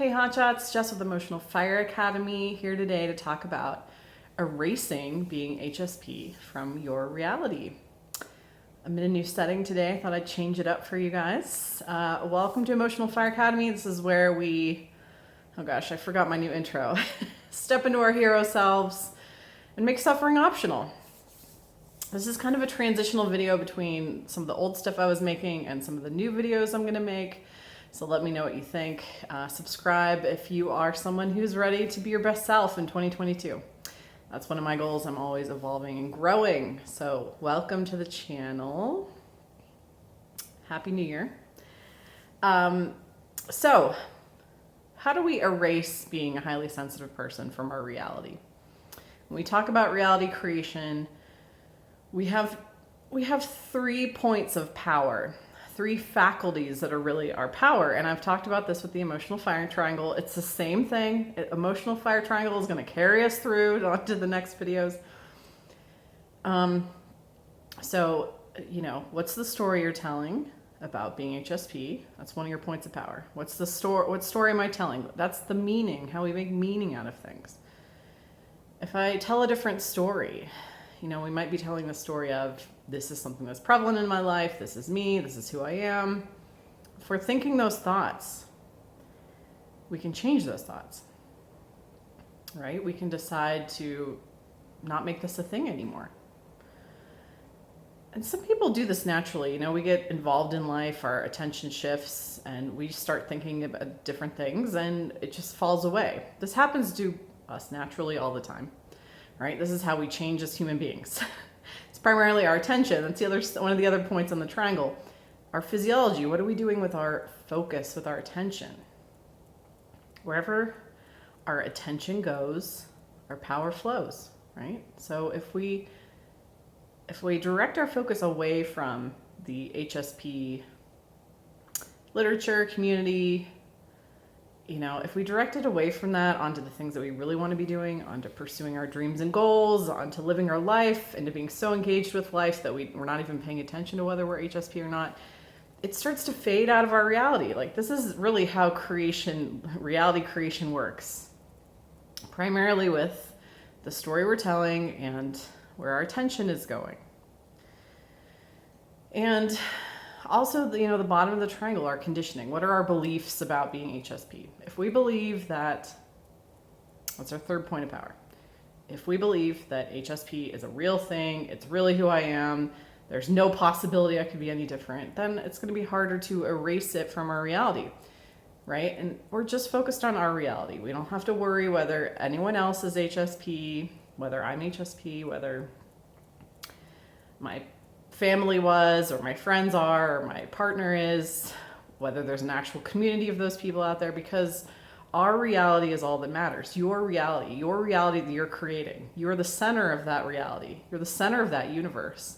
Hey Hotshots, Jess with Emotional Fire Academy here today to talk about erasing being HSP from your reality. I'm in a new setting today. I thought I'd change it up for you guys. Welcome to Emotional Fire Academy. This is where we, oh gosh, I forgot my new intro. Step into our hero selves and make suffering optional. This is kind of a transitional video between some of the old stuff I was making and some of the new videos I'm gonna make. So let me know what you think. Subscribe if you are someone who's ready to be your best self in 2022. That's one of my goals. I'm always evolving and growing. So welcome to the channel. Happy New Year. So how do we erase being a highly sensitive person from our reality? When we talk about reality creation, we have 3 points of power, 3 faculties that are really our power. And I've talked about this with the emotional fire triangle. It's the same thing. Emotional fire triangle is going to carry us through to the next videos. So, what's the story you're telling about being HSP? That's one of your points of power. What story am I telling? That's the meaning, how we make meaning out of things. If I tell a different story, we might be telling the story of, this is something that's prevalent in my life, this is me, this is who I am. If we're thinking those thoughts, we can change those thoughts, right? We can decide to not make this a thing anymore. And some people do this naturally. We get involved in life, our attention shifts, and we start thinking about different things, and it just falls away. This happens to us naturally all the time. Right? This is how we change as human beings. It's primarily our attention. That's one of the other points on the triangle. Our physiology. What are we doing with our focus, with our attention? Wherever our attention goes, our power flows, right? So if we direct our focus away from the HSP literature, community, if we direct it away from that onto the things that we really want to be doing, onto pursuing our dreams and goals, onto living our life, into being so engaged with life that we're not even paying attention to whether we're HSP or not, it starts to fade out of our reality. Like, this is really how reality creation works. Primarily with the story we're telling and where our attention is going. And also, the bottom of the triangle, our conditioning. What are our beliefs about being HSP? If we believe that's our 3rd point of power. If we believe that HSP is a real thing, it's really who I am, there's no possibility I could be any different, then it's going to be harder to erase it from our reality, right? And we're just focused on our reality. We don't have to worry whether anyone else is HSP, whether I'm HSP, whether my family was, or my friends are, or my partner is, whether there's an actual community of those people out there, because our reality is all that matters. Your reality that you're creating. You're the center of that reality. You're the center of that universe.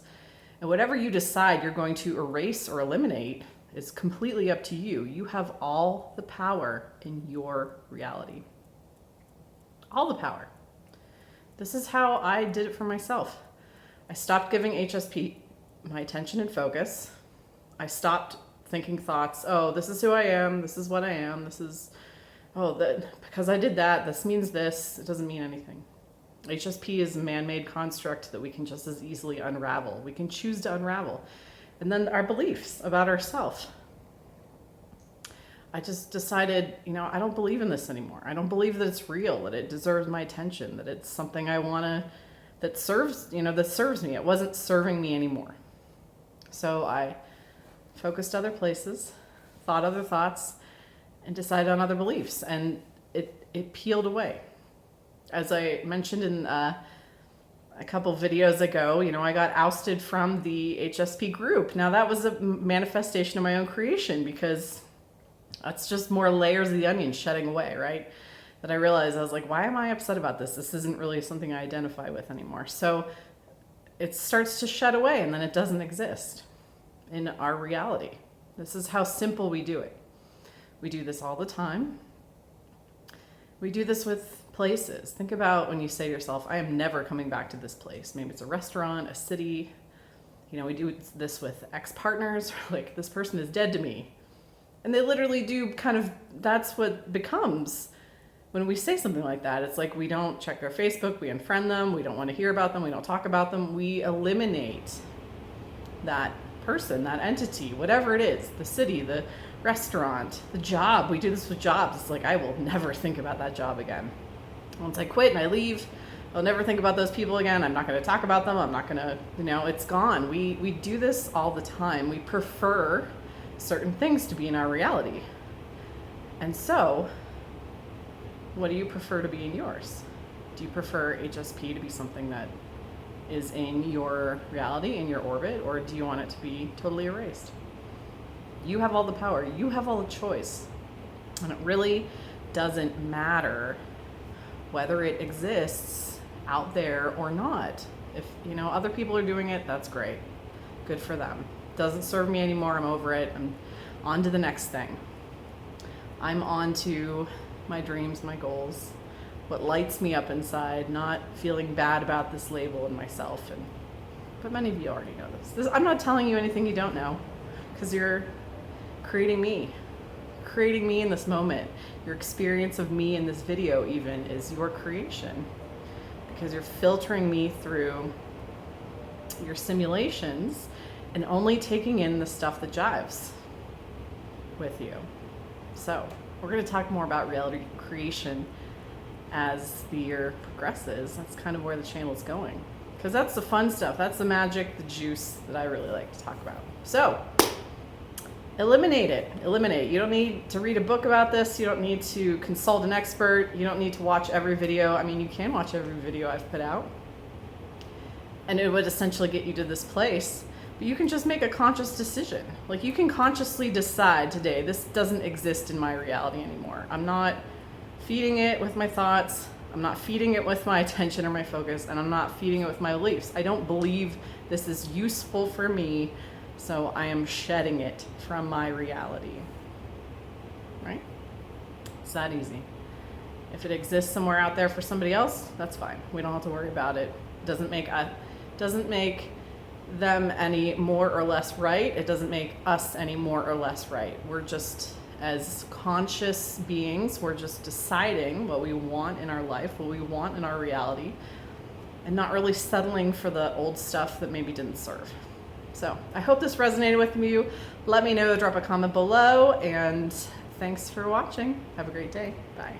And whatever you decide you're going to erase or eliminate is completely up to you. You have all the power in your reality. All the power. This is how I did it for myself. I stopped giving HSP my attention and focus. I stopped thinking thoughts, oh, this is who I am, this is what I am, because I did that, this means this. It doesn't mean anything. HSP is a man-made construct that we can just as easily unravel. We can choose to unravel. And then our beliefs about ourselves. I just decided, I don't believe in this anymore. I don't believe that it's real, that it deserves my attention, that it's something I want to, that serves me. It wasn't serving me anymore. So I focused other places, thought other thoughts, and decided on other beliefs. And it peeled away. As I mentioned in a couple videos ago, I got ousted from the HSP group. Now, that was a manifestation of my own creation, because that's just more layers of the onion shedding away, right? That I realized, I was like, why am I upset about this? This isn't really something I identify with anymore. So it starts to shed away, and then it doesn't exist in our reality. This is how simple we do it. We do this all the time. We do this with places. Think about when you say to yourself, I am never coming back to this place. Maybe it's a restaurant, a city. We do this with ex-partners. Like, this person is dead to me. And they literally do kind of, that's what becomes when we say something like that. It's like we don't check their Facebook, we unfriend them, we don't want to hear about them, we don't talk about them. We eliminate that person, that entity, whatever it is, the city, the restaurant, the job. We do this with jobs. It's like, I will never think about that job again. Once I quit and I leave, I'll never think about those people again. I'm not going to talk about them. I'm not going to, it's gone. We do this all the time. We prefer certain things to be in our reality. And so, what do you prefer to be in yours? Do you prefer HSP to be something that is in your reality, in your orbit, or do you want it to be totally erased? You have all the power. You have all the choice. And it really doesn't matter whether it exists out there or not. If, other people are doing it, that's great. Good for them. Doesn't serve me anymore. I'm over it. I'm on to the next thing. I'm on to my dreams, my goals, what lights me up inside, not feeling bad about this label in myself. But many of you already know this. I'm not telling you anything you don't know, because you're creating me in this moment. Your experience of me in this video even is your creation, because you're filtering me through your simulations and only taking in the stuff that jives with you. So we're going to talk more about reality creation as the year progresses. That's kind of where the channel is going, because that's the fun stuff. That's the magic, the juice that I really like to talk about. So eliminate it. You don't need to read a book about this. You don't need to consult an expert. You don't need to watch every video. I mean, you can watch every video I've put out, and it would essentially get you to this place. But you can just make a conscious decision. Like, you can consciously decide today, this doesn't exist in my reality anymore. I'm not feeding it with my thoughts. I'm not feeding it with my attention or my focus, and I'm not feeding it with my beliefs. I don't believe this is useful for me, so I am shedding it from my reality. Right? It's that easy. If it exists somewhere out there for somebody else, that's fine. We don't have to worry about it. It doesn't make them any more or less right. It doesn't make us any more or less right. We're just, as conscious beings, we're just deciding what we want in our life, what we want in our reality, and not really settling for the old stuff that maybe didn't serve. So I hope this resonated with you. Let me know, drop a comment below, and thanks for watching. Have a great day. Bye.